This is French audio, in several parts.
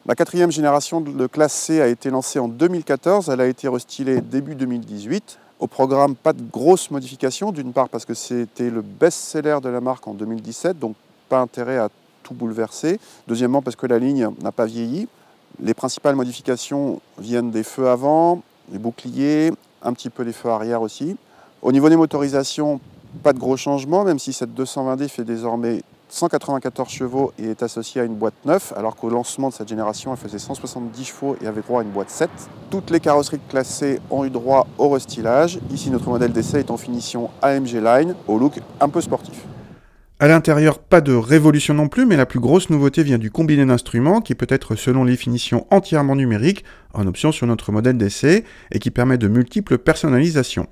La quatrième génération de classe C a été lancée en 2014, elle a été restylée début 2018. Au programme, pas de grosses modifications, d'une part parce que c'était le best-seller de la marque en 2017, donc pas intérêt à tout bouleverser. Deuxièmement parce que la ligne n'a pas vieilli. Les principales modifications viennent des feux avant, les boucliers, un petit peu les feux arrière aussi. Au niveau des motorisations, pas de gros changements, même si cette 220D fait désormais 194 chevaux et est associée à une boîte 9, alors qu'au lancement de cette génération, elle faisait 170 chevaux et avait droit à une boîte 7. Toutes les carrosseries classées ont eu droit au restylage. Ici, notre modèle d'essai est en finition AMG Line, au look un peu sportif. À l'intérieur, pas de révolution non plus, mais la plus grosse nouveauté vient du combiné d'instruments qui peut être selon les finitions entièrement numériques, en option sur notre modèle d'essai, et qui permet de multiples personnalisations.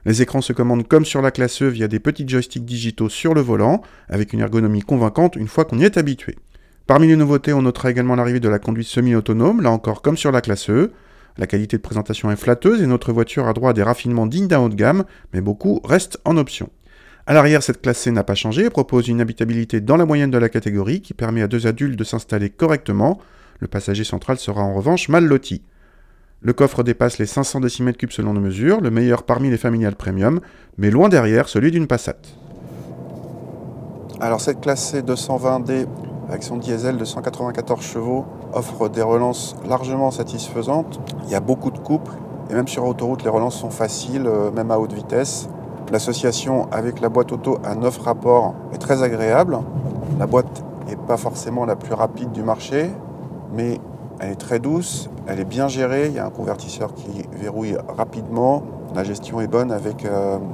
Les écrans se commandent comme sur la classe E via des petits joysticks digitaux sur le volant, avec une ergonomie convaincante une fois qu'on y est habitué. Parmi les nouveautés, on notera également l'arrivée de la conduite semi-autonome, là encore comme sur la classe E. La qualité de présentation est flatteuse et notre voiture a droit à des raffinements dignes d'un haut de gamme, mais beaucoup restent en option. À l'arrière, cette classe C n'a pas changé et propose une habitabilité dans la moyenne de la catégorie qui permet à 2 adultes de s'installer correctement. Le passager central sera en revanche mal loti. Le coffre dépasse les 500 décimètres cubes selon nos mesures, le meilleur parmi les familiales premium, mais loin derrière celui d'une Passat. Alors cette classe C 220D avec son diesel de 194 chevaux offre des relances largement satisfaisantes. Il y a beaucoup de couples et même sur autoroute les relances sont faciles, même à haute vitesse. L'association avec la boîte auto à 9 rapports est très agréable. La boîte n'est pas forcément la plus rapide du marché, mais elle est très douce, elle est bien gérée. Il y a un convertisseur qui verrouille rapidement. La gestion est bonne avec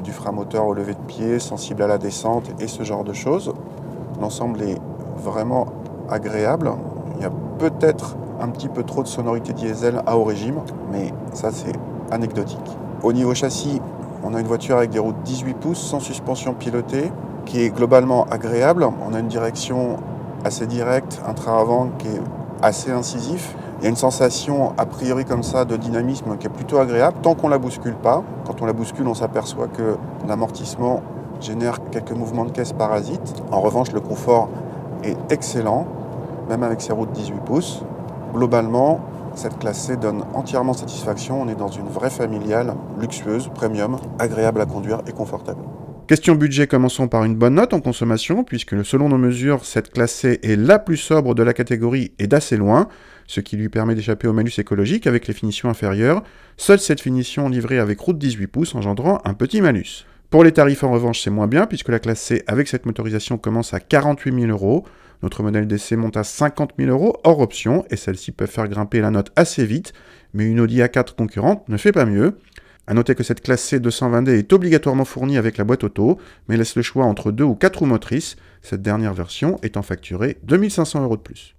du frein moteur au lever de pied, sensible à la descente et ce genre de choses. L'ensemble est vraiment agréable. Il y a peut-être un petit peu trop de sonorité diesel à haut régime, mais ça c'est anecdotique. Au niveau châssis, on a une voiture avec des roues de 18 pouces sans suspension pilotée qui est globalement agréable. On a une direction assez directe, un train avant qui est assez incisif. Il y a une sensation a priori comme ça de dynamisme qui est plutôt agréable tant qu'on ne la bouscule pas. Quand on la bouscule, on s'aperçoit que l'amortissement génère quelques mouvements de caisse parasites. En revanche, le confort est excellent, même avec ses roues de 18 pouces. Globalement, cette classe C donne entièrement satisfaction. On est dans une vraie familiale, luxueuse, premium, agréable à conduire et confortable. Question budget, commençons par une bonne note en consommation, puisque selon nos mesures, cette classe C est la plus sobre de la catégorie et d'assez loin, ce qui lui permet d'échapper au malus écologique avec les finitions inférieures. Seule cette finition livrée avec roue de 18 pouces engendrant un petit malus. Pour les tarifs en revanche, c'est moins bien, puisque la classe C avec cette motorisation commence à 48 000 €. Notre modèle d'essai monte à 50 000 € hors option, et celles-ci peuvent faire grimper la note assez vite, mais une Audi A4 concurrente ne fait pas mieux. A noter que cette classe C 220D est obligatoirement fournie avec la boîte auto, mais laisse le choix entre 2 ou 4 roues motrices, cette dernière version étant facturée 2 500 € de plus.